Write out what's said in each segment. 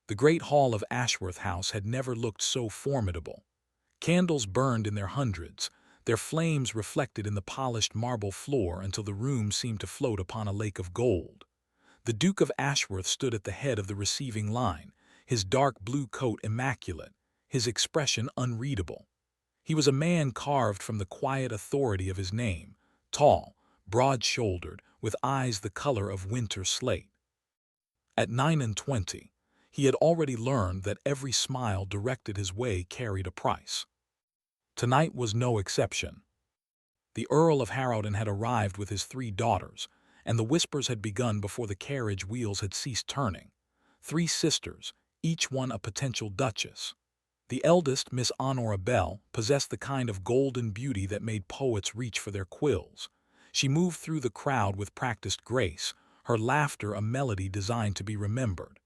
The great hall of Ashworth House had never looked so formidable. Candles burned in their hundreds, their flames reflected in the polished marble floor until the room seemed to float upon a lake of gold. The Duke of Ashworth stood at the head of the receiving line, his dark blue coat immaculate, his expression unreadable. He was a man carved from the quiet authority of his name, tall, broad-shouldered, with eyes the color of winter slate. At 29, he had already learned that every smile directed his way carried a price. Tonight was no exception. The Earl of Harrowden had arrived with his 3 daughters, and the whispers had begun before the carriage wheels had ceased turning. 3 sisters, each one a potential duchess. The eldest, Miss Honora Bell, possessed the kind of golden beauty that made poets reach for their quills. She moved through the crowd with practiced grace, her laughter a melody designed to be remembered.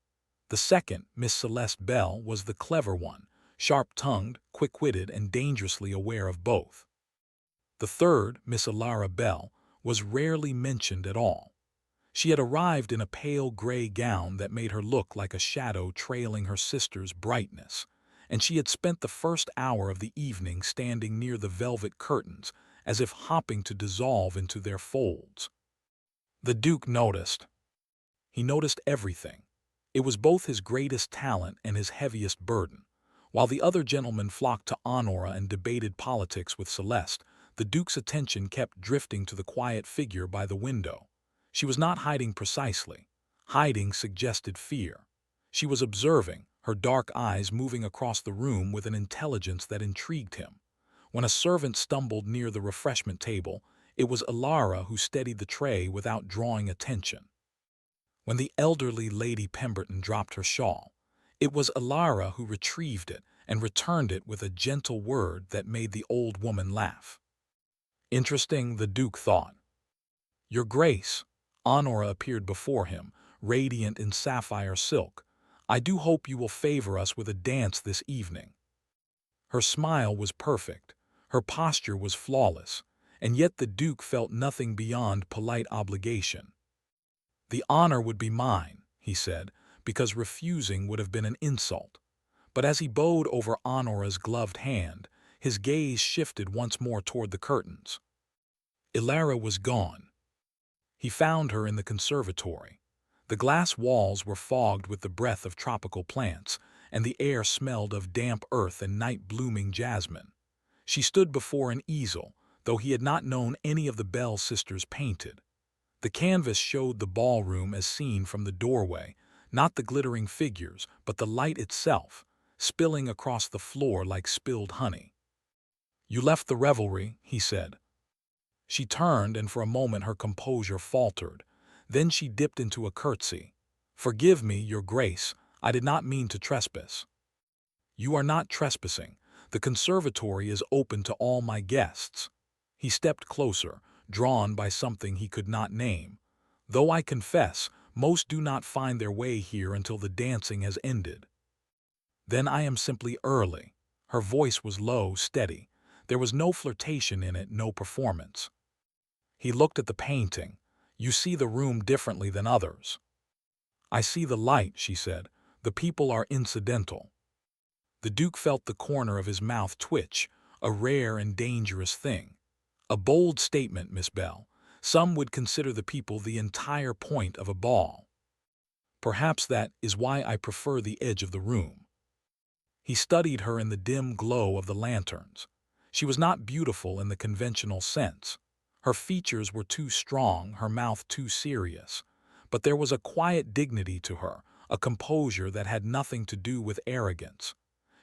The second, Miss Celeste Bell, was the clever one, sharp-tongued, quick-witted, and dangerously aware of both. The third, Miss Alara Bell, was rarely mentioned at all. She had arrived in a pale gray gown that made her look like a shadow trailing her sister's brightness, and she had spent the first hour of the evening standing near the velvet curtains, as if hopping to dissolve into their folds. The Duke noticed. He noticed everything. It was both his greatest talent and his heaviest burden. While the other gentlemen flocked to Honora and debated politics with Celeste, the Duke's attention kept drifting to the quiet figure by the window. She was not hiding precisely. Hiding suggested fear. She was observing, her dark eyes moving across the room with an intelligence that intrigued him. When a servant stumbled near the refreshment table, it was Alara who steadied the tray without drawing attention. When the elderly Lady Pemberton dropped her shawl, it was Alara who retrieved it and returned it with a gentle word that made the old woman laugh. Interesting, the Duke thought. Your Grace, Honora appeared before him, radiant in sapphire silk. I do hope you will favor us with a dance this evening. Her smile was perfect, her posture was flawless, and yet the Duke felt nothing beyond polite obligation. The honor would be mine, he said, because refusing would have been an insult. But as he bowed over Honora's gloved hand, his gaze shifted once more toward the curtains. Ilara was gone. He found her in the conservatory. The glass walls were fogged with the breath of tropical plants, and the air smelled of damp earth and night-blooming jasmine. She stood before an easel, though he had not known any of the Bell sisters painted. The canvas showed the ballroom as seen from the doorway, not the glittering figures, but the light itself, spilling across the floor like spilled honey. You left the revelry, he said. She turned, and for a moment her composure faltered. Then she dipped into a curtsy. Forgive me, Your Grace, I did not mean to trespass. You are not trespassing. The conservatory is open to all my guests. He stepped closer, drawn by something he could not name. Though I confess, most do not find their way here until the dancing has ended. Then I am simply early. Her voice was low, steady. There was no flirtation in it, no performance. He looked at the painting. You see the room differently than others. I see the light, she said. The people are incidental. The Duke felt the corner of his mouth twitch, a rare and dangerous thing. A bold statement, Miss Bell. Some would consider the people the entire point of a ball. Perhaps that is why I prefer the edge of the room. He studied her in the dim glow of the lanterns. She was not beautiful in the conventional sense. Her features were too strong, her mouth too serious. But there was a quiet dignity to her, a composure that had nothing to do with arrogance.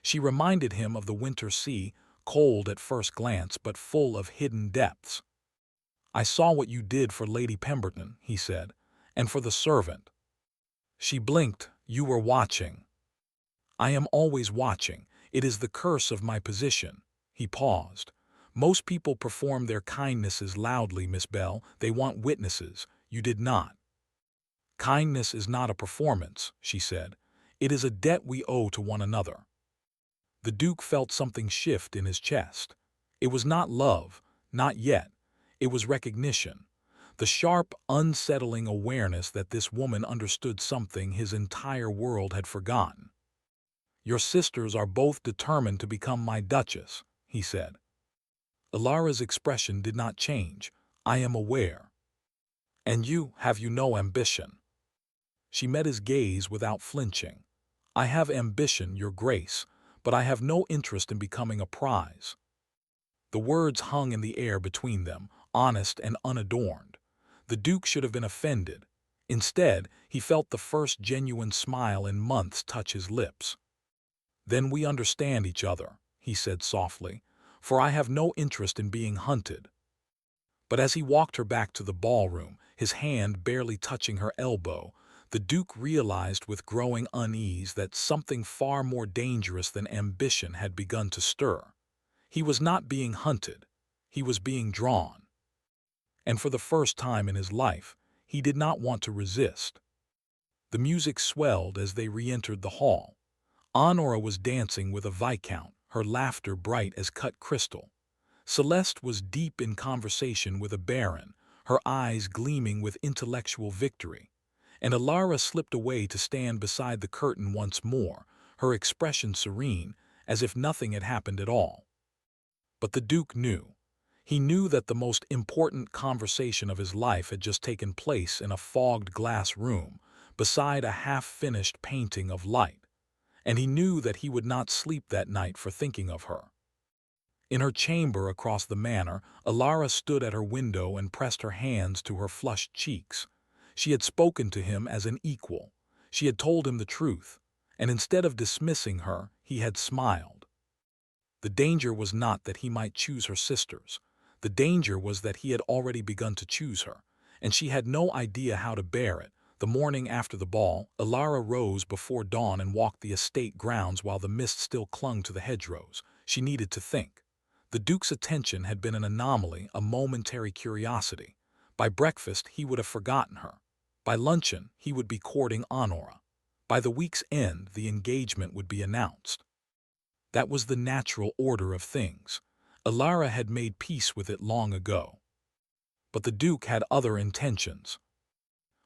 She reminded him of the winter sea, cold at first glance but full of hidden depths. I saw what you did for Lady Pemberton, he said, and for the servant. She blinked. You were watching. I am always watching. It is the curse of my position. He paused. Most people perform their kindnesses loudly, Miss Bell. They want witnesses. You did not. Kindness is not a performance, she said. It is a debt we owe to one another. The Duke felt something shift in his chest. It was not love, not yet. It was recognition. The sharp, unsettling awareness that this woman understood something his entire world had forgotten. Your sisters are both determined to become my duchess, he said. Ilara's expression did not change. I am aware. And you, have you no ambition? She met his gaze without flinching. I have ambition, your grace, but I have no interest in becoming a prize. The words hung in the air between them, honest and unadorned. The Duke should have been offended. Instead, he felt the first genuine smile in months touch his lips. Then we understand each other, he said softly, for I have no interest in being hunted. But as he walked her back to the ballroom, his hand barely touching her elbow, the Duke realized with growing unease that something far more dangerous than ambition had begun to stir. He was not being hunted, he was being drawn. And for the first time in his life, he did not want to resist. The music swelled as they re-entered the hall. Honora was dancing with a viscount, her laughter bright as cut crystal. Celeste was deep in conversation with a baron, her eyes gleaming with intellectual victory. And Ilara slipped away to stand beside the curtain once more, her expression serene, as if nothing had happened at all. But the Duke knew. He knew that the most important conversation of his life had just taken place in a fogged glass room, beside a half-finished painting of light. And he knew that he would not sleep that night for thinking of her. In her chamber across the manor, Ilara stood at her window and pressed her hands to her flushed cheeks. She had spoken to him as an equal. She had told him the truth, and instead of dismissing her, he had smiled. The danger was not that he might choose her sisters. The danger was that he had already begun to choose her, and she had no idea how to bear it. The morning after the ball, Ilara rose before dawn and walked the estate grounds while the mist still clung to the hedgerows. She needed to think. The Duke's attention had been an anomaly, a momentary curiosity. By breakfast, he would have forgotten her. By luncheon, he would be courting Honora. By the week's end, the engagement would be announced. That was the natural order of things. Ilara had made peace with it long ago. But the Duke had other intentions.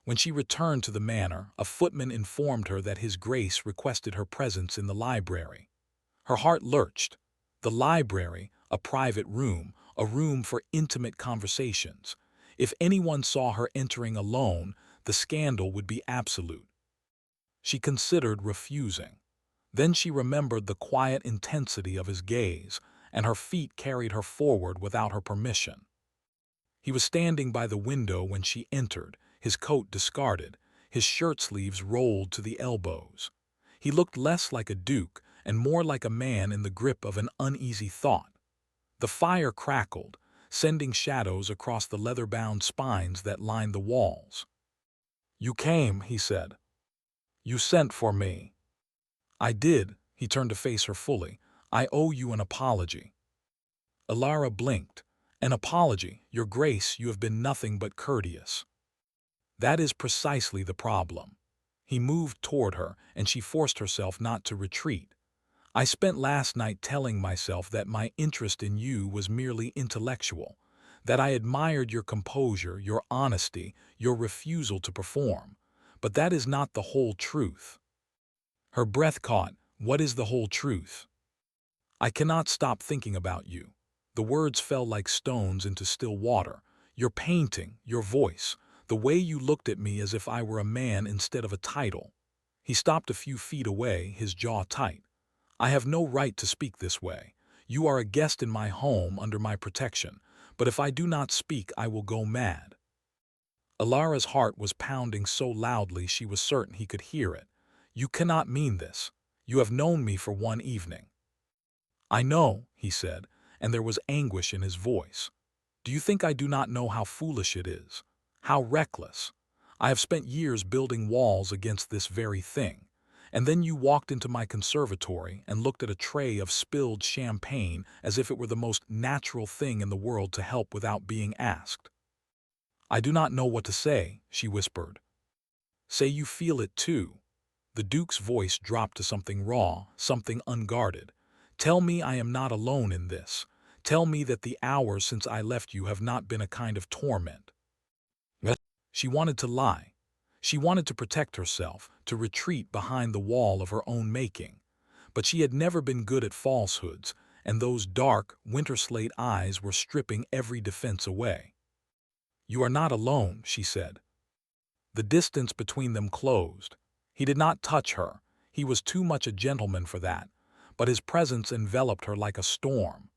When she returned to the manor, a footman informed her that His Grace requested her presence in the library. Her heart lurched. The library, a private room, a room for intimate conversations. If anyone saw her entering alone, the scandal would be absolute. She considered refusing. Then she remembered the quiet intensity of his gaze, and her feet carried her forward without her permission. He was standing by the window when she entered, his coat discarded, his shirt sleeves rolled to the elbows. He looked less like a duke and more like a man in the grip of an uneasy thought. The fire crackled, sending shadows across the leather-bound spines that lined the walls. "You came," he said. "You sent for me." "I did." He turned to face her fully. "I owe you an apology." Ilara blinked. "An apology, Your Grace, you have been nothing but courteous." "That is precisely the problem." He moved toward her, and she forced herself not to retreat. "I spent last night telling myself that my interest in you was merely intellectual, that I admired your composure, your honesty, your refusal to perform. But that is not the whole truth." Her breath caught. "What is the whole truth?" "I cannot stop thinking about you." The words fell like stones into still water. "Your painting, your voice, the way you looked at me as if I were a man instead of a title." He stopped a few feet away, his jaw tight. "I have no right to speak this way. You are a guest in my home under my protection, but if I do not speak, I will go mad." Ilara's heart was pounding so loudly she was certain he could hear it. "You cannot mean this. You have known me for one evening." "I know," he said, and there was anguish in his voice. "Do you think I do not know how foolish it is? How reckless? I have spent years building walls against this very thing. And then you walked into my conservatory and looked at a tray of spilled champagne as if it were the most natural thing in the world to help without being asked." "I do not know what to say," she whispered. "Say you feel it too." The Duke's voice dropped to something raw, something unguarded. "Tell me I am not alone in this. Tell me that the hours since I left you have not been a kind of torment." She wanted to lie. She wanted to protect herself, to retreat behind the wall of her own making. But she had never been good at falsehoods, and those dark, winter-slate eyes were stripping every defense away. "You are not alone," she said. The distance between them closed. He did not touch her. He was too much a gentleman for that, but his presence enveloped her like a storm.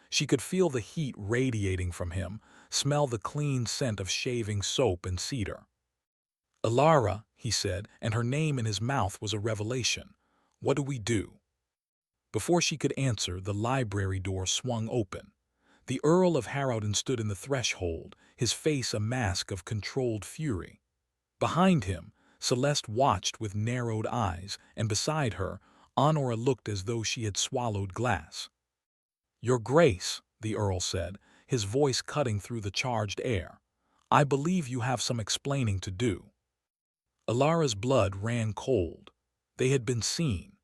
She could feel the heat radiating from him, smell the clean scent of shaving soap and cedar. "Alara," he said, and her name in his mouth was a revelation. "What do we do?" Before she could answer, the library door swung open. The Earl of Harrowden stood in the threshold, his face a mask of controlled fury. Behind him, Celeste watched with narrowed eyes, and beside her, Honora looked as though she had swallowed glass. "Your Grace," the Earl said, his voice cutting through the charged air, "I believe you have some explaining to do." Alara's blood ran cold. They had been seen.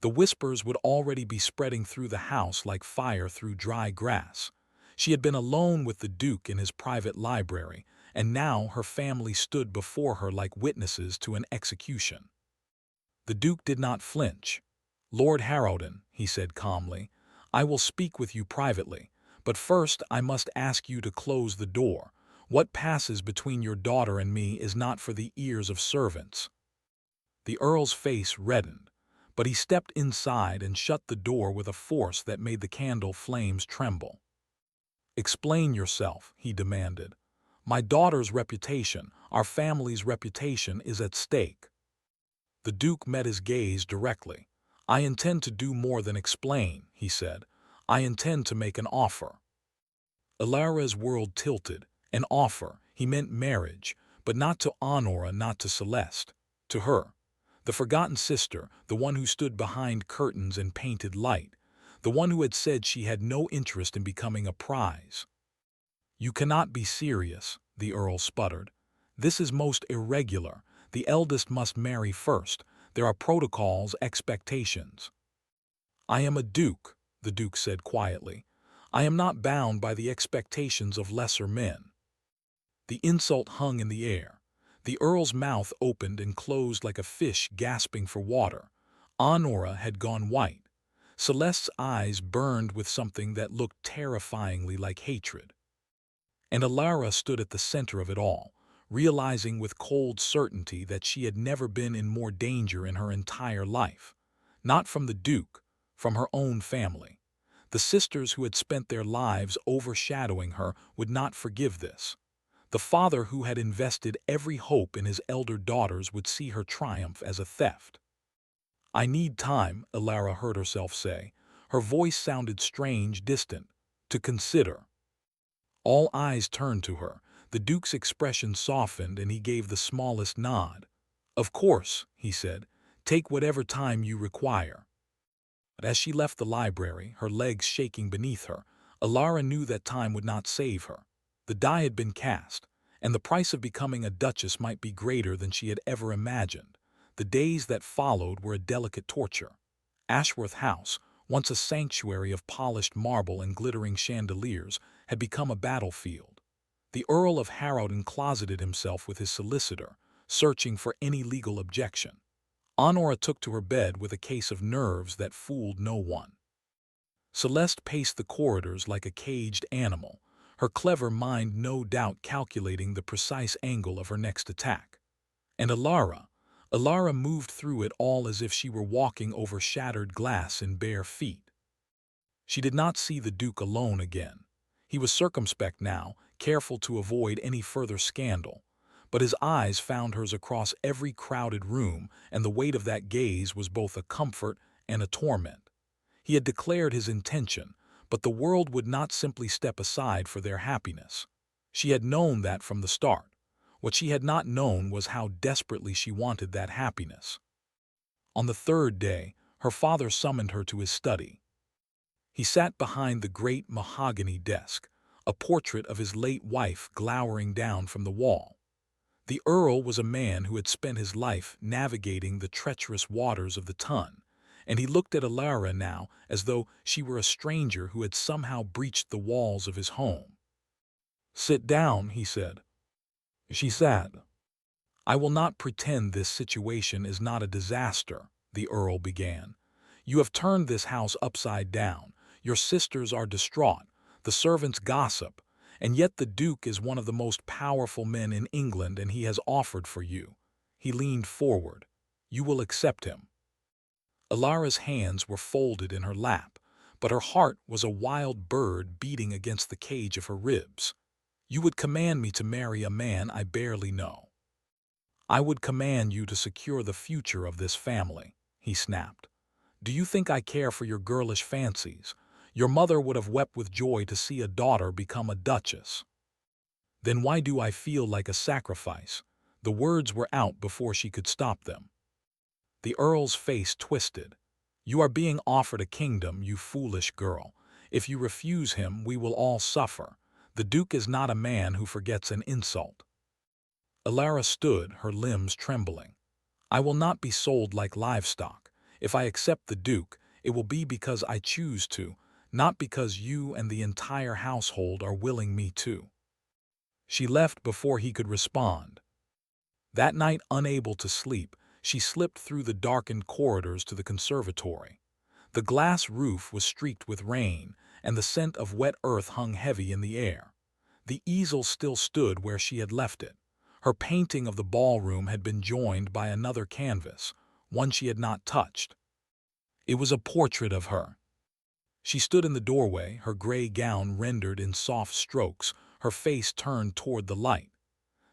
The whispers would already be spreading through the house like fire through dry grass. She had been alone with the Duke in his private library, and now her family stood before her like witnesses to an execution. The Duke did not flinch. "Lord Harrowden," he said calmly, "I will speak with you privately, but first I must ask you to close the door. What passes between your daughter and me is not for the ears of servants." The Earl's face reddened, but he stepped inside and shut the door with a force that made the candle flames tremble. "Explain yourself," he demanded. "My daughter's reputation, our family's reputation, is at stake." The Duke met his gaze directly. "I intend to do more than explain," he said. "I intend to make an offer." Alara's world tilted. An offer. He meant marriage, but not to Honora, not to Celeste. To her. The forgotten sister, the one who stood behind curtains and painted light. The one who had said she had no interest in becoming a prize. "You cannot be serious," the Earl sputtered. "This is most irregular. The eldest must marry first. There are protocols, expectations." "I am a duke," the Duke said quietly. "I am not bound by the expectations of lesser men." The insult hung in the air. The Earl's mouth opened and closed like a fish gasping for water. Honora had gone white. Celeste's eyes burned with something that looked terrifyingly like hatred. And Alara stood at the center of it all, realizing with cold certainty that she had never been in more danger in her entire life. Not from the Duke, from her own family. The sisters who had spent their lives overshadowing her would not forgive this. The father who had invested every hope in his elder daughters would see her triumph as a theft. "I need time," Alara heard herself say. Her voice sounded strange, distant. "To consider." All eyes turned to her. The Duke's expression softened and he gave the smallest nod. "Of course," he said. "Take whatever time you require." But as she left the library, her legs shaking beneath her, Alara knew that time would not save her. The die had been cast, and the price of becoming a duchess might be greater than she had ever imagined. The days that followed were a delicate torture. Ashworth House, once a sanctuary of polished marble and glittering chandeliers, had become a battlefield. The Earl of Harrowden closeted himself with his solicitor, searching for any legal objection. Honora took to her bed with a case of nerves that fooled no one. Celeste paced the corridors like a caged animal, her clever mind no doubt calculating the precise angle of her next attack. And Alara moved through it all as if she were walking over shattered glass in bare feet. She did not see the Duke alone again. He was circumspect now, careful to avoid any further scandal. But his eyes found hers across every crowded room, and the weight of that gaze was both a comfort and a torment. He had declared his intention, but the world would not simply step aside for their happiness. She had known that from the start. What she had not known was how desperately she wanted that happiness. On the third day, her father summoned her to his study. He sat behind the great mahogany desk, a portrait of his late wife glowering down from the wall. The Earl was a man who had spent his life navigating the treacherous waters of the Tun, and he looked at Alara now as though she were a stranger who had somehow breached the walls of his home. "Sit down," he said. She sat. "I will not pretend this situation is not a disaster," the Earl began. You have turned this house upside down. Your sisters are distraught. The servants gossip. And yet the Duke is one of the most powerful men in England, and he has offered for you." He leaned forward. "You will accept him." Alara's hands were folded in her lap, but her heart was a wild bird beating against the cage of her ribs. "You would command me to marry a man I barely know." "I would command you to secure the future of this family," he snapped. "Do you think I care for your girlish fancies? Your mother would have wept with joy to see a daughter become a duchess." "Then why do I feel like a sacrifice?" The words were out before she could stop them. The Earl's face twisted. "You are being offered a kingdom, you foolish girl. If you refuse him, we will all suffer. The Duke is not a man who forgets an insult." Alara stood, her limbs trembling. "I will not be sold like livestock. If I accept the Duke, it will be because I choose to, not because you and the entire household are willing me to." She left before he could respond. That night, unable to sleep, she slipped through the darkened corridors to the conservatory. The glass roof was streaked with rain, and the scent of wet earth hung heavy in the air. The easel still stood where she had left it. Her painting of the ballroom had been joined by another canvas, one she had not touched. It was a portrait of her. She stood in the doorway, her gray gown rendered in soft strokes, her face turned toward the light.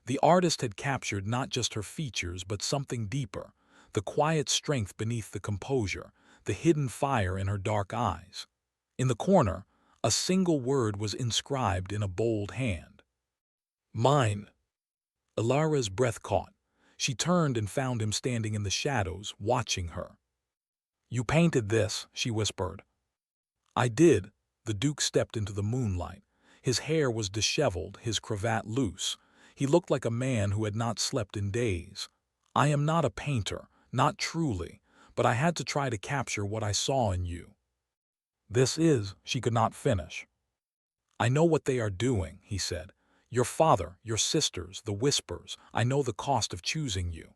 The artist had captured not just her features but something deeper, the quiet strength beneath the composure, the hidden fire in her dark eyes. In the corner, a single word was inscribed in a bold hand. "Mine." Alara's breath caught. She turned and found him standing in the shadows, watching her. "You painted this," she whispered. "I did." The Duke stepped into the moonlight. His hair was disheveled, his cravat loose. He looked like a man who had not slept in days. "I am not a painter, not truly, but I had to try to capture what I saw in you." "This is," she could not finish. "I know what they are doing," he said. "Your father, your sisters, the whispers. I know the cost of choosing you."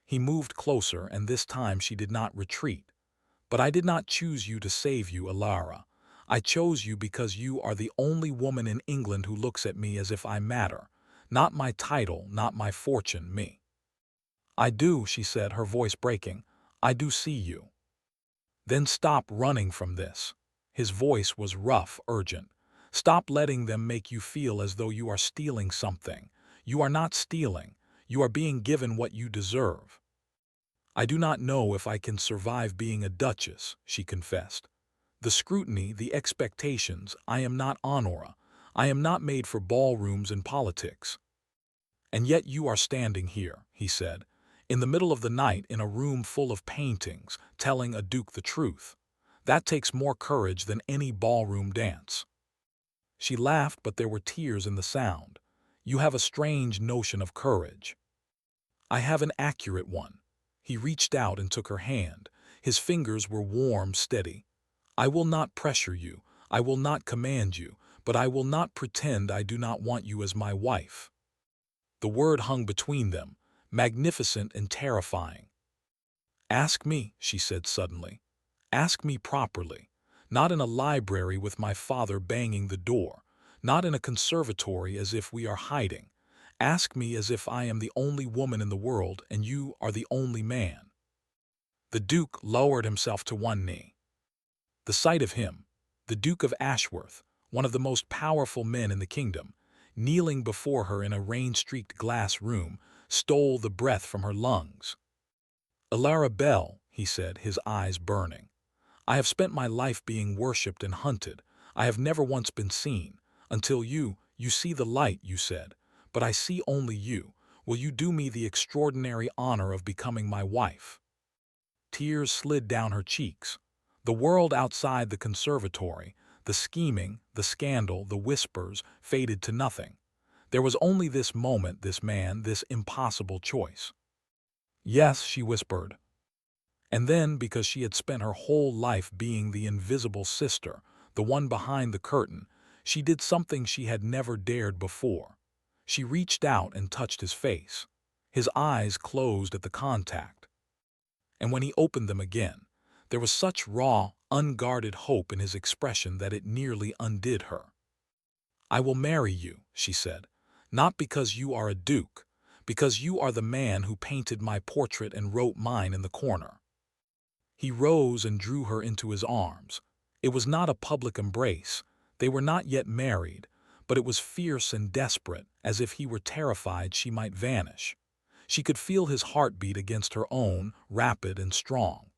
He moved closer, and this time she did not retreat. "But I did not choose you to save you, Alara. I chose you because you are the only woman in England who looks at me as if I matter. Not my title, not my fortune, me." "I do," she said, her voice breaking. "I do see you." "Then stop running from this." His voice was rough, urgent. "Stop letting them make you feel as though you are stealing something. You are not stealing. You are being given what you deserve." "I do not know if I can survive being a duchess," she confessed. "The scrutiny, the expectations, I am not Honora. I am not made for ballrooms and politics." "And yet you are standing here," he said, "in the middle of the night in a room full of paintings, telling a duke the truth. That takes more courage than any ballroom dance." She laughed, but there were tears in the sound. "You have a strange notion of courage." "I have an accurate one." He reached out and took her hand. His fingers were warm, steady. "I will not pressure you. I will not command you, but I will not pretend I do not want you as my wife." The word hung between them, magnificent and terrifying. "Ask me," she said suddenly. "Ask me properly. Not in a library with my father banging the door. Not in a conservatory as if we are hiding. Ask me as if I am the only woman in the world and you are the only man." The Duke lowered himself to one knee. The sight of him, the Duke of Ashworth, one of the most powerful men in the kingdom, kneeling before her in a rain-streaked glass room, stole the breath from her lungs. "Alara Bell," he said, his eyes burning. "I have spent my life being worshipped and hunted. I have never once been seen. Until you see the light, you said. But I see only you. Will you do me the extraordinary honor of becoming my wife?" Tears slid down her cheeks. The world outside the conservatory, the scheming, the scandal, the whispers, faded to nothing. There was only this moment, this man, this impossible choice. "Yes," she whispered. And then, because she had spent her whole life being the invisible sister, the one behind the curtain, she did something she had never dared before. She reached out and touched his face. His eyes closed at the contact. And when he opened them again, There was such raw, unguarded hope in his expression that it nearly undid her. "I will marry you," she said, "not because you are a duke, because you are the man who painted my portrait and wrote mine in the corner." He rose and drew her into his arms. It was not a public embrace. They were not yet married, but it was fierce and desperate, as if he were terrified she might vanish. She could feel his heartbeat against her own, rapid and strong.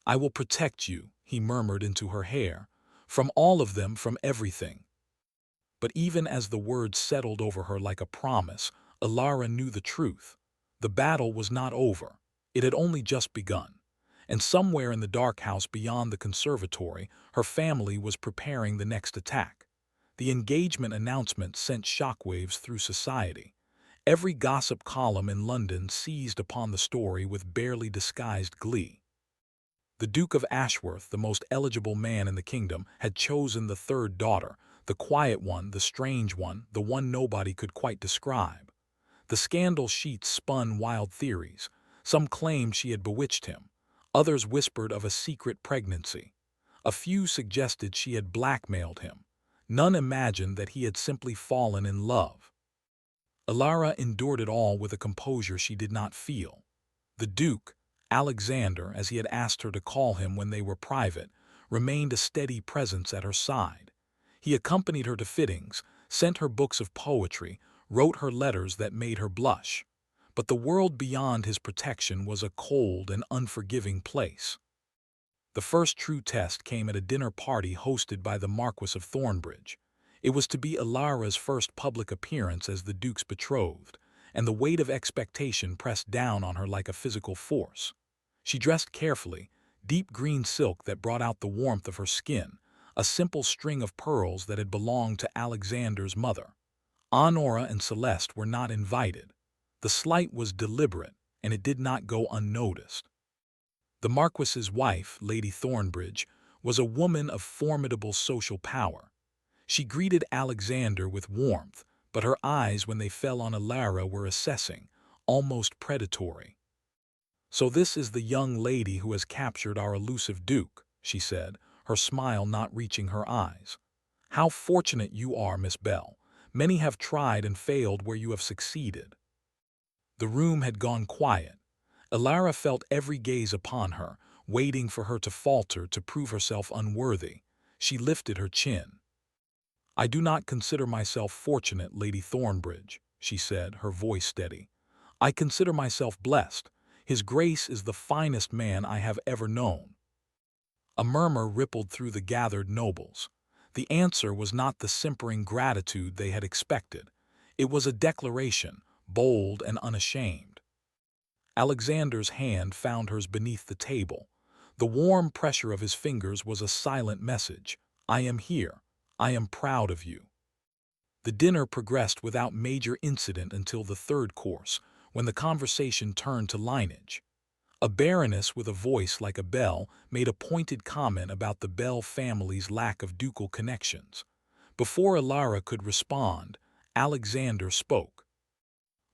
"I will protect you," he murmured into her hair, "from all of them, from everything." But even as the words settled over her like a promise, Alara knew the truth. The battle was not over. It had only just begun. And somewhere in the dark house beyond the conservatory, her family was preparing the next attack. The engagement announcement sent shockwaves through society. Every gossip column in London seized upon the story with barely disguised glee. The Duke of Ashworth, the most eligible man in the kingdom, had chosen the third daughter, the quiet one, the strange one, the one nobody could quite describe. The scandal sheets spun wild theories. Some claimed she had bewitched him. Others whispered of a secret pregnancy. A few suggested she had blackmailed him. None imagined that he had simply fallen in love. Alara endured it all with a composure she did not feel. The Duke, Alexander, as he had asked her to call him when they were private, remained a steady presence at her side. He accompanied her to fittings, sent her books of poetry, wrote her letters that made her blush. But the world beyond his protection was a cold and unforgiving place. The first true test came at a dinner party hosted by the Marquis of Thornbridge. It was to be Alara's first public appearance as the Duke's betrothed, and the weight of expectation pressed down on her like a physical force. She dressed carefully, deep green silk that brought out the warmth of her skin, a simple string of pearls that had belonged to Alexander's mother. Honora and Celeste were not invited. The slight was deliberate, and it did not go unnoticed. The Marquis's wife, Lady Thornbridge, was a woman of formidable social power. She greeted Alexander with warmth, but her eyes, when they fell on Alara, were assessing, almost predatory. "So this is the young lady who has captured our elusive Duke," she said, her smile not reaching her eyes. "How fortunate you are, Miss Bell. Many have tried and failed where you have succeeded." The room had gone quiet. Alara felt every gaze upon her, waiting for her to falter, to prove herself unworthy. She lifted her chin. "I do not consider myself fortunate, Lady Thornbridge," she said, her voice steady. "I consider myself blessed. His Grace is the finest man I have ever known." A murmur rippled through the gathered nobles. The answer was not the simpering gratitude they had expected. It was a declaration, bold and unashamed. Alexander's hand found hers beneath the table. The warm pressure of his fingers was a silent message. "I am here. I am proud of you." The dinner progressed without major incident until the third course, when the conversation turned to lineage. A baroness with a voice like a bell made a pointed comment about the Bell family's lack of ducal connections. Before Alara could respond, Alexander spoke.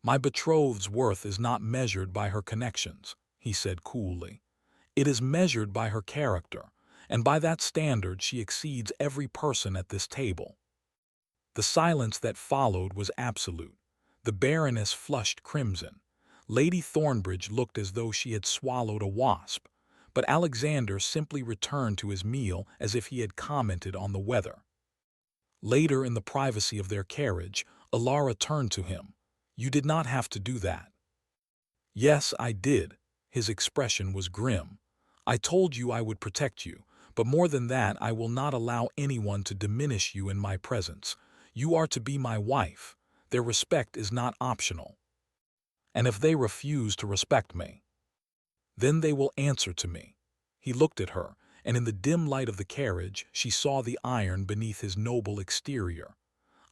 "My betrothed's worth is not measured by her connections," he said coolly. "It is measured by her character, and by that standard she exceeds every person at this table." The silence that followed was absolute. The Baroness flushed crimson. Lady Thornbridge looked as though she had swallowed a wasp, but Alexander simply returned to his meal as if he had commented on the weather. Later, in the privacy of their carriage, Alara turned to him. "You did not have to do that." "Yes, I did." His expression was grim. "I told you I would protect you, but more than that, I will not allow anyone to diminish you in my presence. You are to be my wife. Their respect is not optional. And if they refuse to respect me, then they will answer to me." He looked at her, and in the dim light of the carriage, she saw the iron beneath his noble exterior.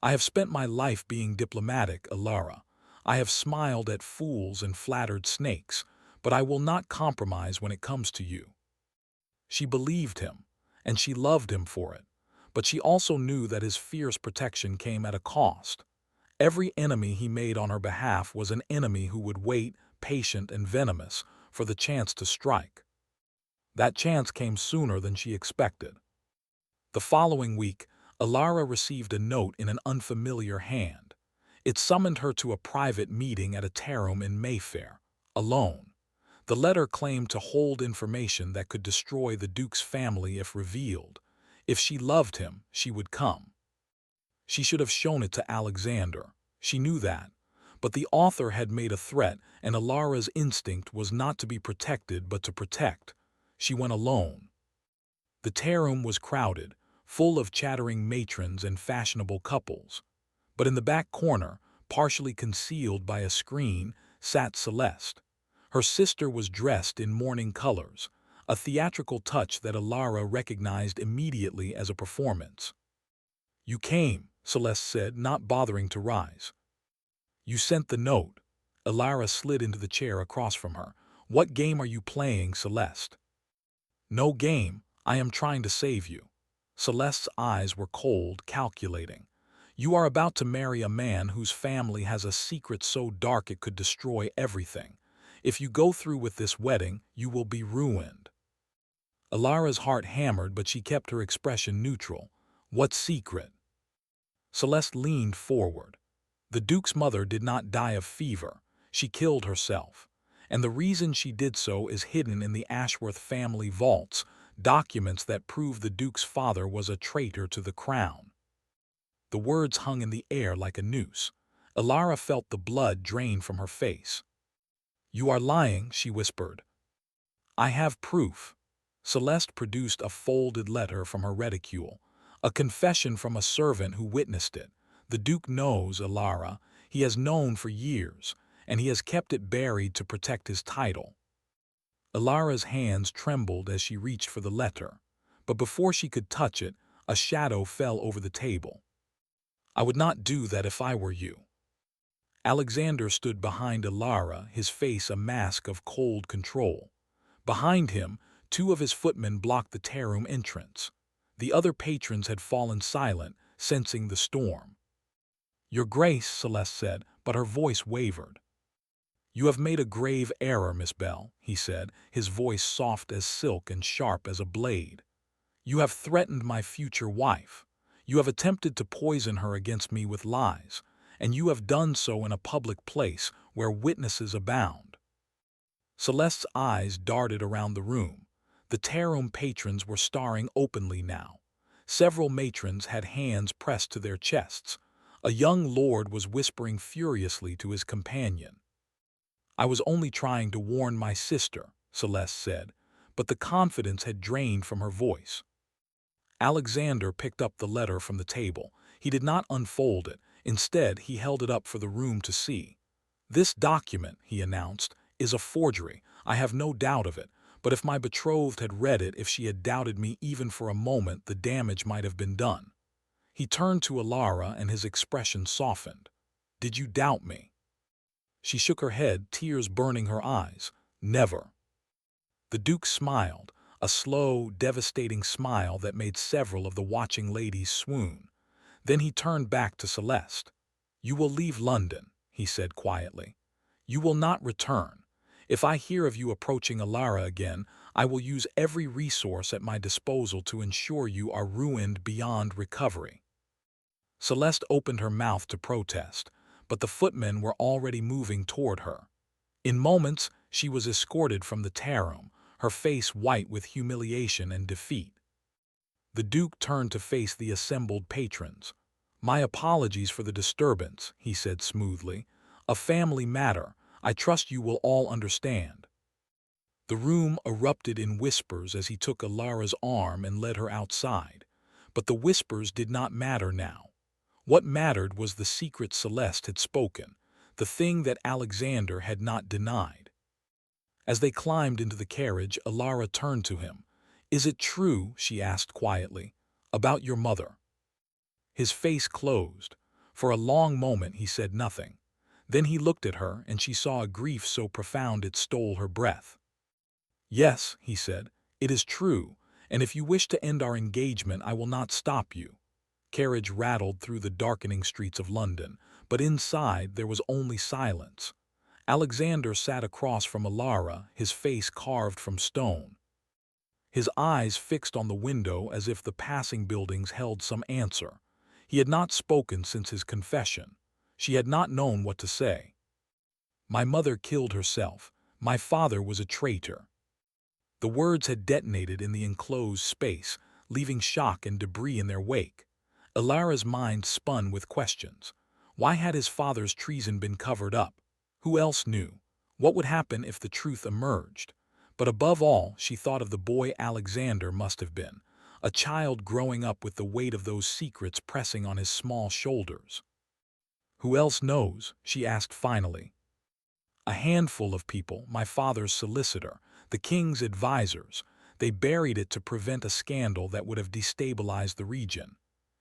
"I have spent my life being diplomatic, Alara. I have smiled at fools and flattered snakes, but I will not compromise when it comes to you." She believed him, and she loved him for it, but she also knew that his fierce protection came at a cost. Every enemy he made on her behalf was an enemy who would wait, patient and venomous, for the chance to strike. That chance came sooner than she expected. The following week, Alara received a note in an unfamiliar hand. It summoned her to a private meeting at a Tarum in Mayfair, alone. The letter claimed to hold information that could destroy the Duke's family if revealed. If she loved him, she would come. She should have shown it to Alexander. She knew that. But the author had made a threat, and Alara's instinct was not to be protected but to protect. She went alone. The Tarum was crowded, full of chattering matrons and fashionable couples. But in the back corner, partially concealed by a screen, sat Celeste. Her sister was dressed in mourning colors, a theatrical touch that Alara recognized immediately as a performance. "You came," Celeste said, not bothering to rise. "You sent the note." Alara slid into the chair across from her. "What game are you playing, Celeste?" "No game. I am trying to save you." Celeste's eyes were cold, calculating. "You are about to marry a man whose family has a secret so dark it could destroy everything. If you go through with this wedding, you will be ruined." Alara's heart hammered, but she kept her expression neutral. "What secret?" Celeste leaned forward. "The Duke's mother did not die of fever. She killed herself. And the reason she did so is hidden in the Ashworth family vaults, documents that prove the Duke's father was a traitor to the crown." The words hung in the air like a noose. Alara felt the blood drain from her face. "You are lying," she whispered. "I have proof." Celeste produced a folded letter from her reticule, a confession from a servant who witnessed it. "The Duke knows, Alara. He has known for years, and he has kept it buried to protect his title." Alara's hands trembled as she reached for the letter, but before she could touch it, a shadow fell over the table. "I would not do that if I were you." Alexander stood behind Alara, his face a mask of cold control. Behind him, two of his footmen blocked the Tarum entrance. The other patrons had fallen silent, sensing the storm. "Your Grace," Celeste said, but her voice wavered. "You have made a grave error, Miss Bell," he said, his voice soft as silk and sharp as a blade. "You have threatened my future wife. You have attempted to poison her against me with lies, and you have done so in a public place where witnesses abound." Celeste's eyes darted around the room. The Tarum patrons were staring openly now. Several matrons had hands pressed to their chests. A young lord was whispering furiously to his companion. "I was only trying to warn my sister," Celeste said, but the confidence had drained from her voice. Alexander picked up the letter from the table. He did not unfold it. Instead, he held it up for the room to see. "This document," he announced, "is a forgery. I have no doubt of it. But if my betrothed had read it, if she had doubted me even for a moment, the damage might have been done." He turned to Alara and his expression softened. "Did you doubt me?" She shook her head, tears burning her eyes. "Never." The Duke smiled, a slow, devastating smile that made several of the watching ladies swoon. Then he turned back to Celeste. "You will leave London," he said quietly. "You will not return. If I hear of you approaching Alara again, I will use every resource at my disposal to ensure you are ruined beyond recovery." Celeste opened her mouth to protest, but the footmen were already moving toward her. In moments, she was escorted from the Tarum, her face white with humiliation and defeat. The Duke turned to face the assembled patrons. "My apologies for the disturbance," he said smoothly. "A family matter. I trust you will all understand." The room erupted in whispers as he took Alara's arm and led her outside. But the whispers did not matter now. What mattered was the secret Celeste had spoken, the thing that Alexander had not denied. As they climbed into the carriage, Alara turned to him. "Is it true," she asked quietly, "about your mother?" His face closed. For a long moment he said nothing. Then he looked at her, and she saw a grief so profound it stole her breath. "Yes," he said, "it is true, and if you wish to end our engagement, I will not stop you." Carriage rattled through the darkening streets of London, but inside there was only silence. Alexander sat across from Alara, his face carved from stone. his eyes fixed on the window as if the passing buildings held some answer. He had not spoken since his confession. She had not known what to say. My mother killed herself. My father was a traitor. The words had detonated in the enclosed space, leaving shock and debris in their wake. Ilara's mind spun with questions. Why had his father's treason been covered up? Who else knew? What would happen if the truth emerged? But above all, she thought of the boy Alexander must have been, a child growing up with the weight of those secrets pressing on his small shoulders. Who else knows? She asked finally. A handful of people, my father's solicitor, the king's advisors. They buried it to prevent a scandal that would have destabilized the region.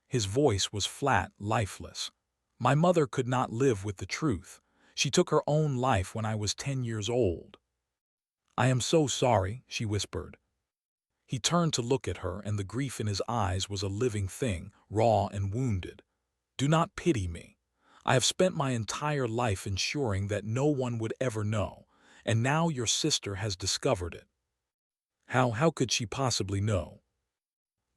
His voice was flat, lifeless. My mother could not live with the truth. She took her own life when I was 10 years old. I am so sorry, she whispered. He turned to look at her, and the grief in his eyes was a living thing, raw and wounded. Do not pity me. I have spent my entire life ensuring that no one would ever know, and now your sister has discovered it. How could she possibly know?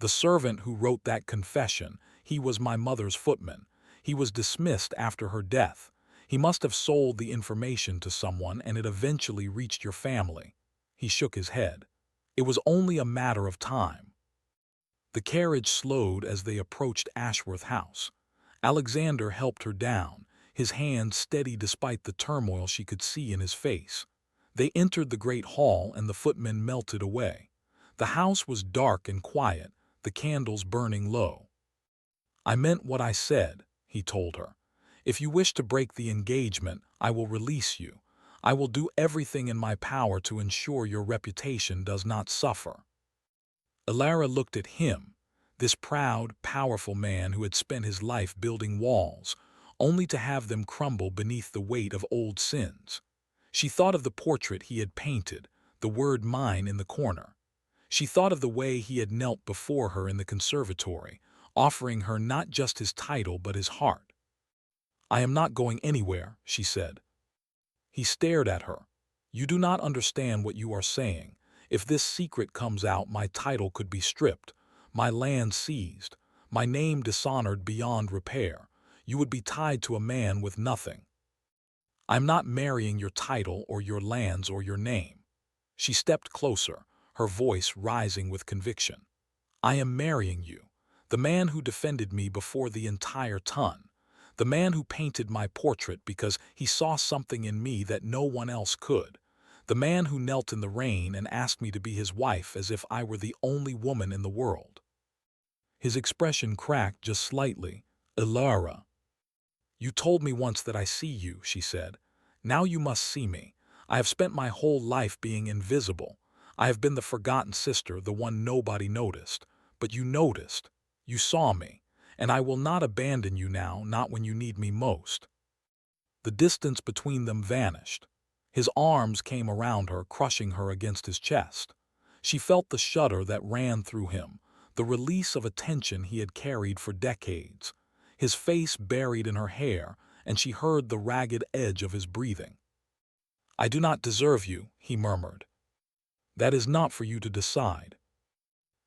The servant who wrote that confession, he was my mother's footman. He was dismissed after her death. He must have sold the information to someone, and it eventually reached your family. He shook his head. It was only a matter of time. The carriage slowed as they approached Ashworth House. Alexander helped her down, his hand steady despite the turmoil she could see in his face. They entered the great hall, and the footmen melted away. The house was dark and quiet, the candles burning low. I meant what I said, he told her. If you wish to break the engagement, I will release you. I will do everything in my power to ensure your reputation does not suffer. Ilara looked at him, this proud, powerful man who had spent his life building walls, only to have them crumble beneath the weight of old sins. She thought of the portrait he had painted, the word mine in the corner. She thought of the way he had knelt before her in the conservatory, offering her not just his title but his heart. I am not going anywhere, she said. He stared at her. You do not understand what you are saying. If this secret comes out, my title could be stripped, my land seized, my name dishonored beyond repair. You would be tied to a man with nothing. I'm not marrying your title or your lands or your name. She stepped closer, her voice rising with conviction. I am marrying you, the man who defended me before the entire ton, the man who painted my portrait because he saw something in me that no one else could, the man who knelt in the rain and asked me to be his wife as if I were the only woman in the world. His expression cracked just slightly. Ilara. You told me once that I see you, she said. Now you must see me. I have spent my whole life being invisible. I have been the forgotten sister, the one nobody noticed. But you noticed. You saw me. And I will not abandon you now, not when you need me most. The distance between them vanished. His arms came around her, crushing her against his chest. She felt the shudder that ran through him, the release of a tension he had carried for decades. His face buried in her hair, and she heard the ragged edge of his breathing. I do not deserve you, he murmured. That is not for you to decide.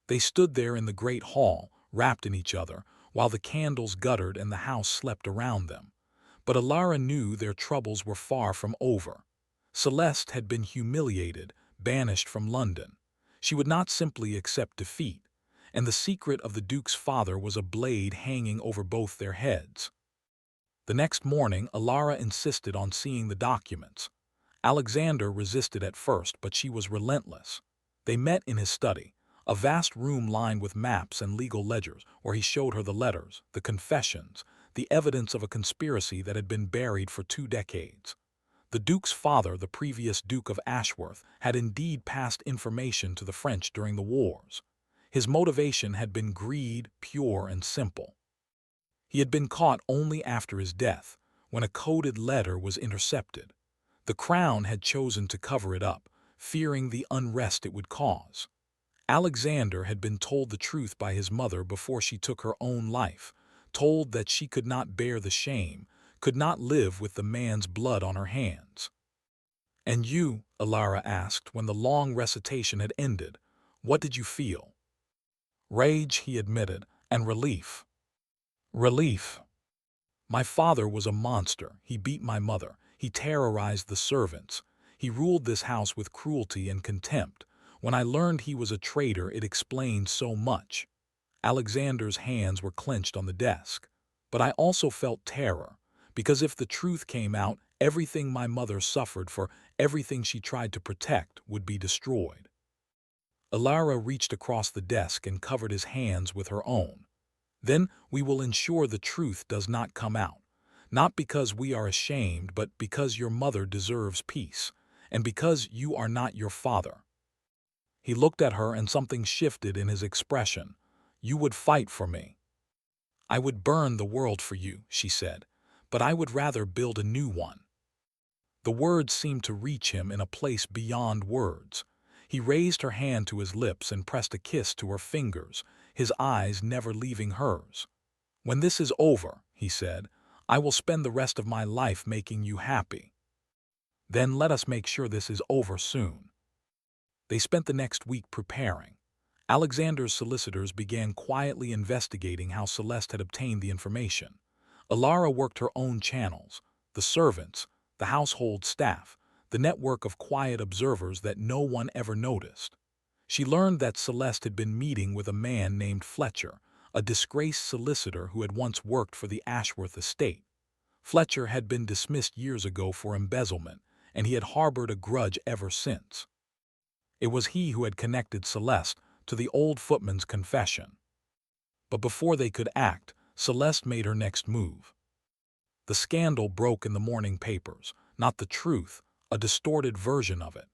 They stood there in the great hall, wrapped in each other, while the candles guttered and the house slept around them. But Ilara knew their troubles were far from over. Celeste had been humiliated, banished from London. She would not simply accept defeat, and the secret of the Duke's father was a blade hanging over both their heads. The next morning, Ilara insisted on seeing the documents. Alexander resisted at first, but she was relentless. They met in his study, a vast room lined with maps and legal ledgers, where he showed her the letters, the confessions, the evidence of a conspiracy that had been buried for 2 decades. The Duke's father, the previous Duke of Ashworth, had indeed passed information to the French during the wars. His motivation had been greed, pure and simple. He had been caught only after his death, when a coded letter was intercepted. The Crown had chosen to cover it up, fearing the unrest it would cause. Alexander had been told the truth by his mother before she took her own life, told that she could not bear the shame, could not live with the man's blood on her hands. And you, Ilara asked when the long recitation had ended, What did you feel? Rage, he admitted, and relief. Relief. My father was a monster. He beat my mother. He terrorized the servants. He ruled this house with cruelty and contempt. When I learned he was a traitor, it explained so much. Alexander's hands were clenched on the desk. But I also felt terror, because if the truth came out, everything my mother suffered for, everything she tried to protect, would be destroyed. Alara reached across the desk and covered his hands with her own. Then we will ensure the truth does not come out, not because we are ashamed, but because your mother deserves peace, and because you are not your father. He looked at her and something shifted in his expression. You would fight for me. I would burn the world for you, she said, but I would rather build a new one. The words seemed to reach him in a place beyond words. He raised her hand to his lips and pressed a kiss to her fingers, his eyes never leaving hers. When this is over, he said, I will spend the rest of my life making you happy. Then let us make sure this is over soon. They spent the next week preparing. Alexander's solicitors began quietly investigating how Celeste had obtained the information. Alara worked her own channels, the servants, the household staff, the network of quiet observers that no one ever noticed. She learned that Celeste had been meeting with a man named Fletcher, a disgraced solicitor who had once worked for the Ashworth estate. Fletcher had been dismissed years ago for embezzlement, and he had harbored a grudge ever since. It was he who had connected Celeste to the old footman's confession. But before they could act, Celeste made her next move. The scandal broke in the morning papers, not the truth, a distorted version of it.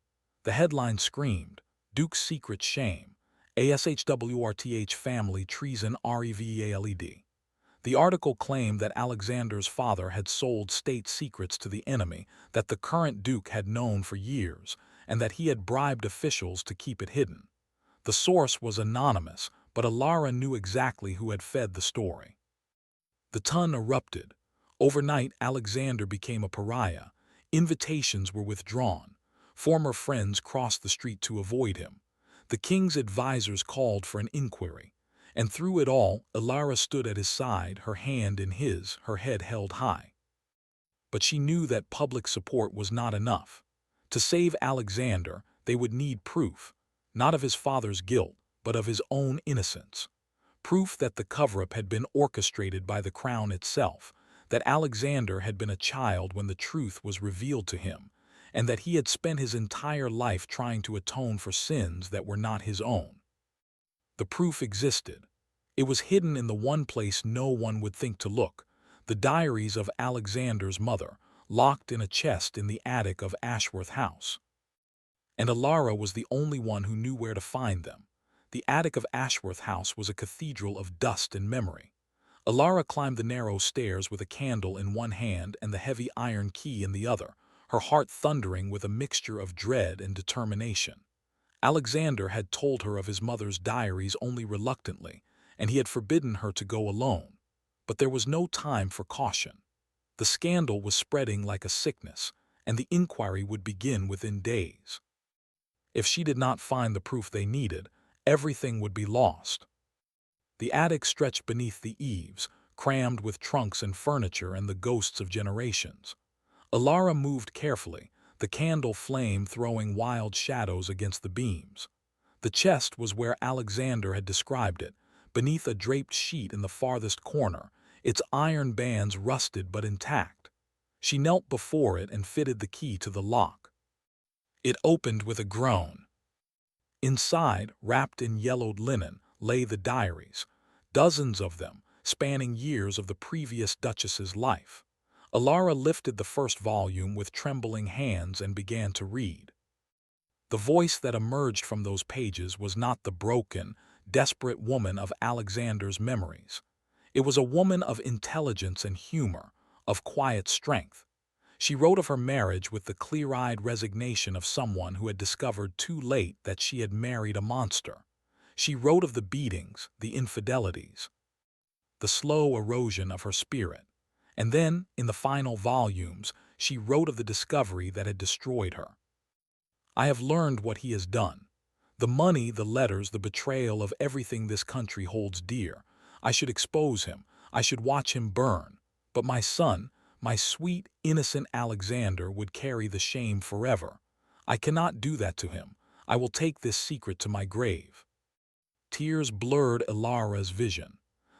The headline screamed, Duke's secret shame, ASHWRTH family treason REVEALED. The article claimed that Alexander's father had sold state secrets to the enemy that the current Duke had known for years, and that he had bribed officials to keep it hidden. The source was anonymous, but Alara knew exactly who had fed the story. The Ton erupted. Overnight, Alexander became a pariah. Invitations were withdrawn. Former friends crossed the street to avoid him. The king's advisors called for an inquiry. And through it all, Alara stood at his side, her hand in his, her head held high. But she knew that public support was not enough. To save Alexander, they would need proof, not of his father's guilt, but of his own innocence. Proof that the cover-up had been orchestrated by the crown itself, that Alexander had been a child when the truth was revealed to him, and that he had spent his entire life trying to atone for sins that were not his own. The proof existed. It was hidden in the one place no one would think to look, the diaries of Alexander's mother, locked in a chest in the attic of Ashworth House. And Alara was the only one who knew where to find them. The attic of Ashworth House was a cathedral of dust and memory. Alara climbed the narrow stairs with a candle in one hand and the heavy iron key in the other, her heart thundering with a mixture of dread and determination. Alexander had told her of his mother's diaries only reluctantly, and he had forbidden her to go alone. But there was no time for caution. The scandal was spreading like a sickness, and the inquiry would begin within days. If she did not find the proof they needed, everything would be lost. The attic stretched beneath the eaves, crammed with trunks and furniture and the ghosts of generations. Alara moved carefully, the candle flame throwing wild shadows against the beams. The chest was where Alexander had described it, beneath a draped sheet in the farthest corner, its iron bands rusted but intact. She knelt before it and fitted the key to the lock. It opened with a groan. Inside, wrapped in yellowed linen, lay the diaries, dozens of them, spanning years of the previous Duchess's life. Alara lifted the first volume with trembling hands and began to read. The voice that emerged from those pages was not the broken, desperate woman of Alexander's memories. It was a woman of intelligence and humor, of quiet strength. She wrote of her marriage with the clear-eyed resignation of someone who had discovered too late that she had married a monster. She wrote of the beatings, the infidelities, the slow erosion of her spirit. And then, in the final volumes, she wrote of the discovery that had destroyed her. I have learned what he has done. The money, the letters, the betrayal of everything this country holds dear. I should expose him. I should watch him burn. But my son, my sweet, innocent Alexander would carry the shame forever. I cannot do that to him. I will take this secret to my grave. Tears blurred Ilara's vision.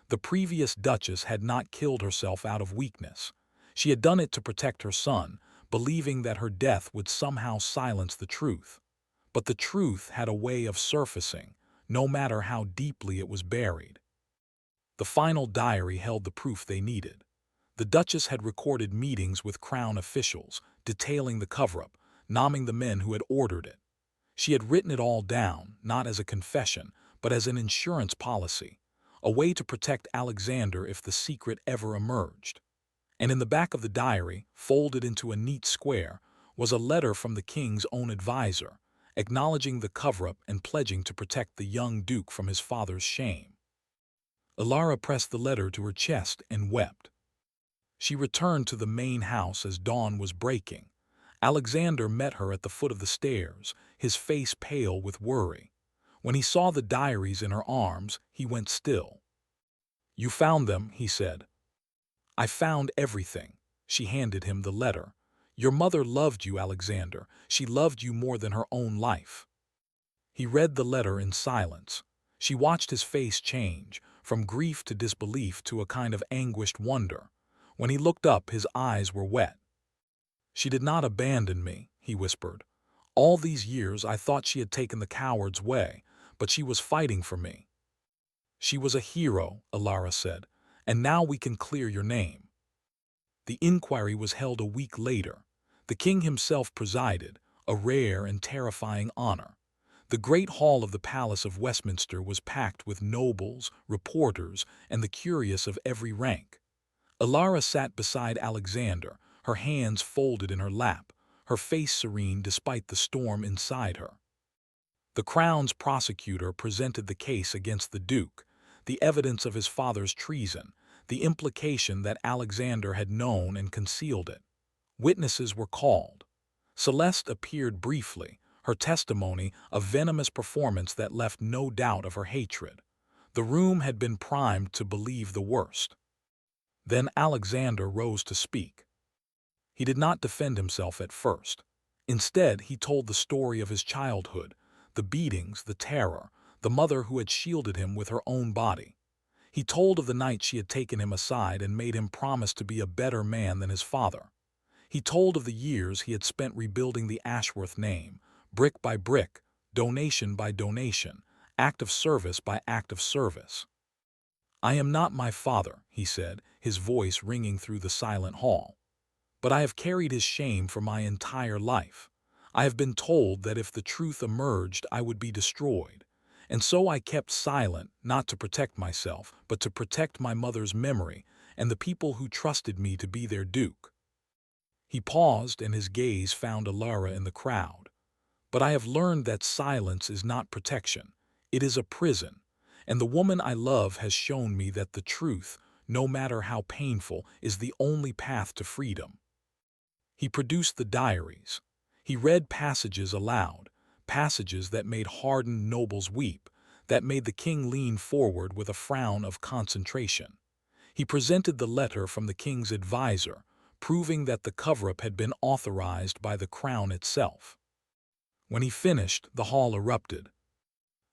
The previous duchess had not killed herself out of weakness. She had done it to protect her son, believing that her death would somehow silence the truth. But the truth had a way of surfacing, no matter how deeply it was buried. The final diary held the proof they needed. The Duchess had recorded meetings with Crown officials, detailing the cover-up, naming the men who had ordered it. She had written it all down, not as a confession, but as an insurance policy, a way to protect Alexander if the secret ever emerged. And in the back of the diary, folded into a neat square, was a letter from the king's own advisor, acknowledging the cover-up and pledging to protect the young duke from his father's shame. Ilara pressed the letter to her chest and wept. She returned to the main house as dawn was breaking. Alexander met her at the foot of the stairs, his face pale with worry. When he saw the diaries in her arms, he went still. "You found them," he said. "I found everything." She handed him the letter. "Your mother loved you, Alexander. She loved you more than her own life." He read the letter in silence. She watched his face change, from grief to disbelief to a kind of anguished wonder. When he looked up, his eyes were wet. "She did not abandon me," he whispered. "All these years I thought she had taken the coward's way, but she was fighting for me." "She was a hero," Ilara said, "and now we can clear your name." The inquiry was held a week later. The king himself presided, a rare and terrifying honor. The great hall of the Palace of Westminster was packed with nobles, reporters, and the curious of every rank. Ilara sat beside Alexander, her hands folded in her lap, her face serene despite the storm inside her. The Crown's prosecutor presented the case against the Duke, the evidence of his father's treason, the implication that Alexander had known and concealed it. Witnesses were called. Celeste appeared briefly, her testimony a venomous performance that left no doubt of her hatred. The room had been primed to believe the worst. Then Alexander rose to speak. He did not defend himself at first. Instead, he told the story of his childhood, the beatings, the terror, the mother who had shielded him with her own body. He told of the night she had taken him aside and made him promise to be a better man than his father. He told of the years he had spent rebuilding the Ashworth name, brick by brick, donation by donation, act of service by act of service. "I am not my father," he said, his voice ringing through the silent hall. "But I have carried his shame for my entire life. I have been told that if the truth emerged, I would be destroyed. And so I kept silent, not to protect myself, but to protect my mother's memory and the people who trusted me to be their duke." He paused, and his gaze found Ilara in the crowd. "But I have learned that silence is not protection. It is a prison. And the woman I love has shown me that the truth, no matter how painful, is the only path to freedom." He produced the diaries. He read passages aloud, passages that made hardened nobles weep, that made the king lean forward with a frown of concentration. He presented the letter from the king's advisor, proving that the cover-up had been authorized by the crown itself. When he finished, the hall erupted.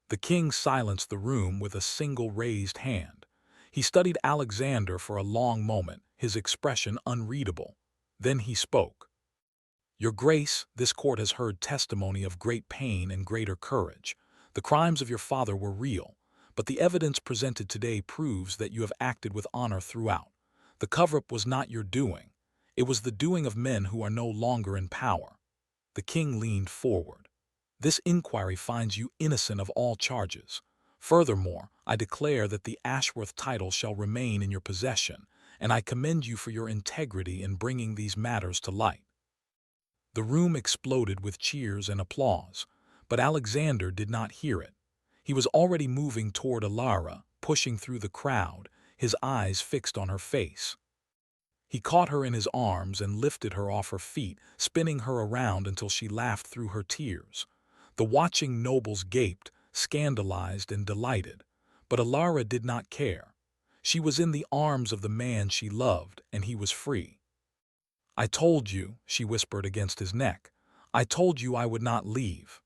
The king silenced the room with a single raised hand. He studied Alexander for a long moment, his expression unreadable. Then he spoke. "Your Grace, this court has heard testimony of great pain and greater courage. The crimes of your father were real, but the evidence presented today proves that you have acted with honor throughout. The cover-up was not your doing. It was the doing of men who are no longer in power." The king leaned forward. "This inquiry finds you innocent of all charges. Furthermore, I declare that the Ashworth title shall remain in your possession, and I commend you for your integrity in bringing these matters to light." The room exploded with cheers and applause, but Alexander did not hear it. He was already moving toward Ilara, pushing through the crowd, his eyes fixed on her face. He caught her in his arms and lifted her off her feet, spinning her around until she laughed through her tears. The watching nobles gaped, scandalized and delighted, but Alara did not care. She was in the arms of the man she loved, and he was free. "I told you," she whispered against his neck. "I told you I would not leave."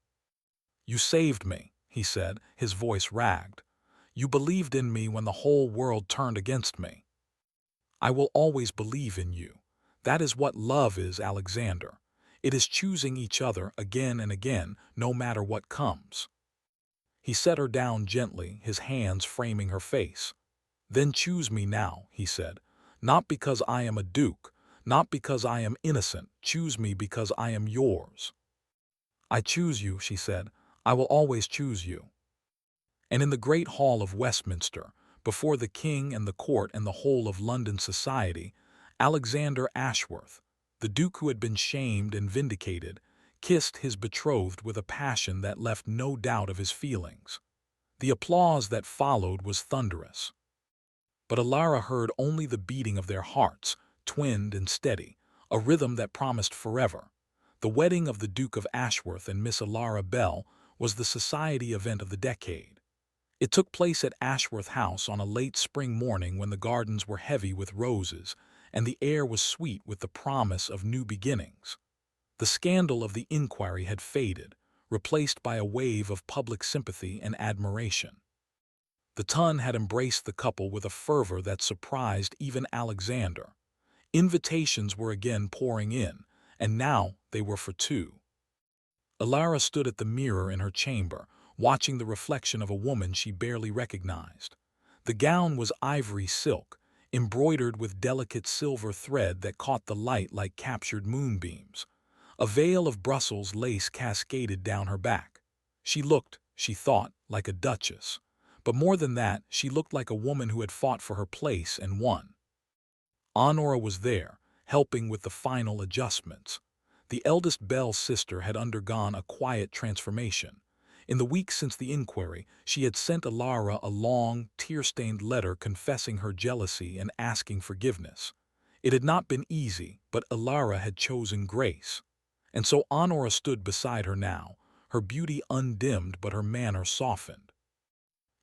"You saved me," he said, his voice ragged. "You believed in me when the whole world turned against me. I will always believe in you. That is what love is, Alexander. It is choosing each other again and again, no matter what comes." He set her down gently, his hands framing her face. "Then choose me now," he said. "Not because I am a duke, not because I am innocent. Choose me because I am yours." "I choose you," she said. "I will always choose you." And in the great hall of Westminster, before the king and the court and the whole of London society, Alexander Ashworth, the duke who had been shamed and vindicated, kissed his betrothed with a passion that left no doubt of his feelings. The applause that followed was thunderous. But Alara heard only the beating of their hearts, twinned and steady, a rhythm that promised forever. The wedding of the Duke of Ashworth and Miss Alara Bell was the society event of the decade. It took place at Ashworth House on a late spring morning when the gardens were heavy with roses and the air was sweet with the promise of new beginnings. The scandal of the inquiry had faded, replaced by a wave of public sympathy and admiration. The Tun had embraced the couple with a fervor that surprised even Alexander. Invitations were again pouring in, and now they were for two. Alara stood at the mirror in her chamber, watching the reflection of a woman she barely recognized. The gown was ivory silk, embroidered with delicate silver thread that caught the light like captured moonbeams. A veil of Brussels lace cascaded down her back. She looked, she thought, like a duchess. But more than that, she looked like a woman who had fought for her place and won. Honora was there, helping with the final adjustments. The eldest Bell's sister had undergone a quiet transformation. In the weeks since the inquiry, she had sent Alara a long, tear-stained letter confessing her jealousy and asking forgiveness. It had not been easy, but Alara had chosen grace. And so Honora stood beside her now, her beauty undimmed but her manner softened.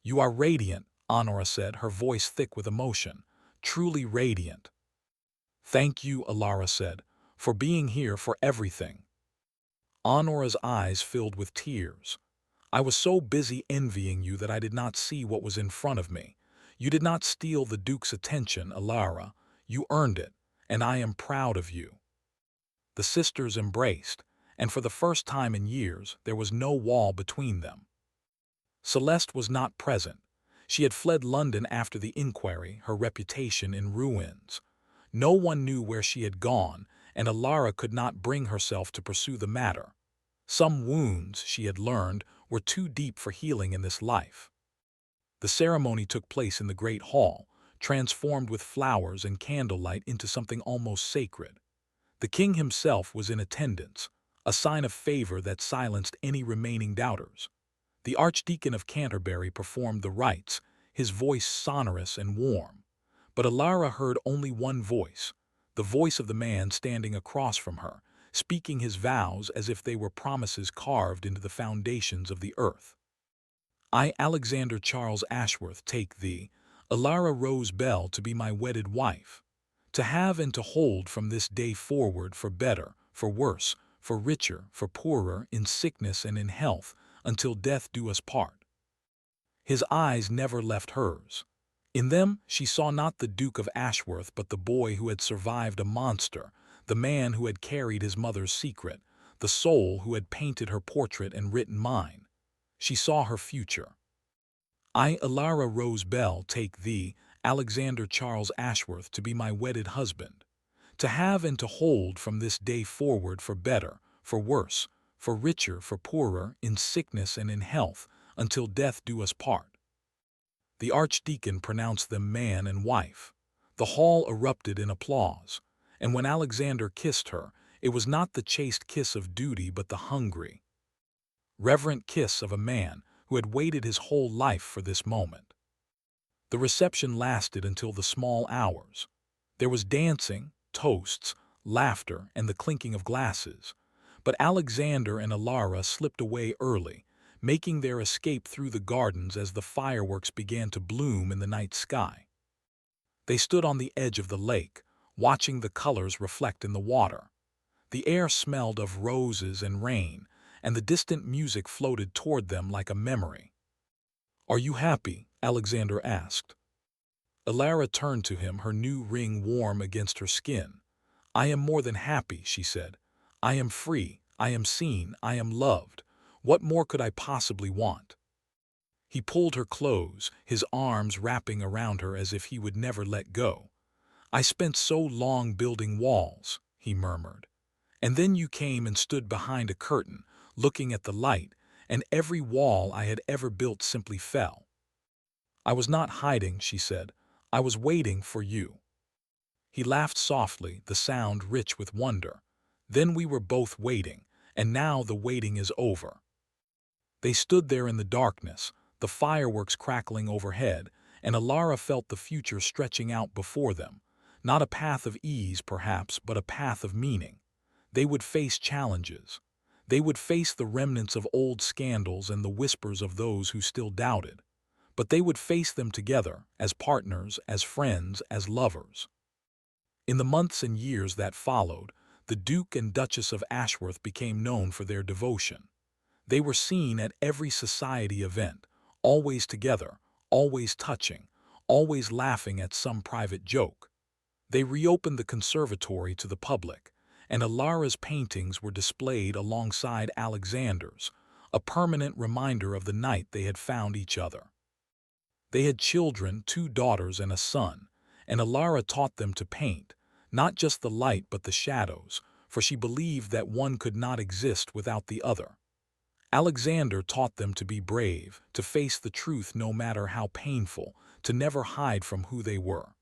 "You are radiant," Honora said, her voice thick with emotion. "Truly radiant." "Thank you," Alara said, "for being here, for everything." Honora's eyes filled with tears. "I was so busy envying you that I did not see what was in front of me. You did not steal the Duke's attention, Alara. You earned it, and I am proud of you." The sisters embraced, and for the first time in years there was no wall between them. Celeste was not present. She had fled London after the inquiry, her reputation in ruins. No one knew where she had gone, and Alara could not bring herself to pursue the matter. Some wounds, she had learned, were too deep for healing in this life. The ceremony took place in the great hall, transformed with flowers and candlelight into something almost sacred. The king himself was in attendance, a sign of favor that silenced any remaining doubters. The Archdeacon of Canterbury performed the rites, his voice sonorous and warm. But Alara heard only one voice, the voice of the man standing across from her, speaking his vows as if they were promises carved into the foundations of the earth. "I, Alexander Charles Ashworth, take thee, Alara Rose Bell, to be my wedded wife, to have and to hold from this day forward for better, for worse, for richer, for poorer, in sickness and in health, until death do us part." His eyes never left hers. In them she saw not the Duke of Ashworth but the boy who had survived a monster, the man who had carried his mother's secret, the soul who had painted her portrait and written mine. She saw her future. "I, Alara Rose Bell, take thee, Alexander Charles Ashworth, to be my wedded husband, to have and to hold from this day forward for better, for worse, for richer, for poorer, in sickness and in health, until death do us part." The archdeacon pronounced them man and wife. The hall erupted in applause, and when Alexander kissed her, it was not the chaste kiss of duty but the hungry, reverent kiss of a man who had waited his whole life for this moment. The reception lasted until the small hours. There was dancing, toasts, laughter, and the clinking of glasses. But Alexander and Alara slipped away early, making their escape through the gardens as the fireworks began to bloom in the night sky. They stood on the edge of the lake, watching the colors reflect in the water. The air smelled of roses and rain, and the distant music floated toward them like a memory. "Are you happy?" Alexander asked. Alara turned to him, her new ring warm against her skin. "I am more than happy," she said. "I am free, I am seen, I am loved. What more could I possibly want?" He pulled her close, his arms wrapping around her as if he would never let go. "I spent so long building walls," he murmured. "And then you came and stood behind a curtain, looking at the light, and every wall I had ever built simply fell." "I was not hiding," she said. "I was waiting for you." He laughed softly, the sound rich with wonder. "Then we were both waiting, and now the waiting is over." They stood there in the darkness, the fireworks crackling overhead, and Alara felt the future stretching out before them. Not a path of ease, perhaps, but a path of meaning. They would face challenges. They would face the remnants of old scandals and the whispers of those who still doubted. But they would face them together, as partners, as friends, as lovers. In the months and years that followed, the Duke and Duchess of Ashworth became known for their devotion. They were seen at every society event, always together, always touching, always laughing at some private joke. They reopened the conservatory to the public, and Alara's paintings were displayed alongside Alexander's, a permanent reminder of the night they had found each other. They had children, 2 daughters and a son, and Alara taught them to paint, not just the light but the shadows, for she believed that one could not exist without the other. Alexander taught them to be brave, to face the truth no matter how painful, to never hide from who they were.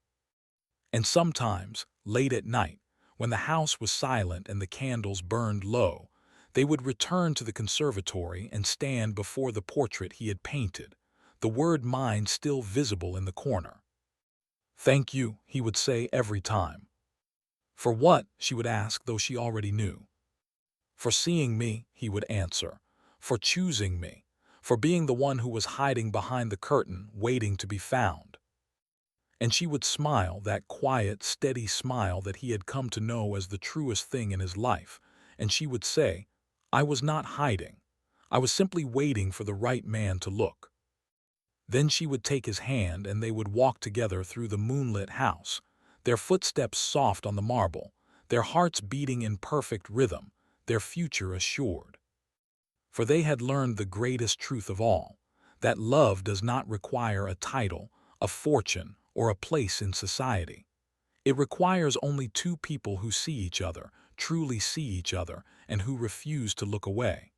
And sometimes, late at night, when the house was silent and the candles burned low, they would return to the conservatory and stand before the portrait he had painted, the word "mine" still visible in the corner. "Thank you," he would say every time. "For what?" she would ask, though she already knew. "For seeing me," he would answer. "For choosing me. For being the one who was hiding behind the curtain, waiting to be found." And she would smile, that quiet, steady smile that he had come to know as the truest thing in his life, and she would say, "I was not hiding. I was simply waiting for the right man to look." Then she would take his hand and they would walk together through the moonlit house, their footsteps soft on the marble, their hearts beating in perfect rhythm, their future assured. For they had learned the greatest truth of all, that love does not require a title, a fortune, or a place in society. It requires only 2 people who see each other, truly see each other, and who refuse to look away.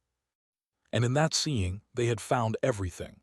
And in that seeing, they had found everything.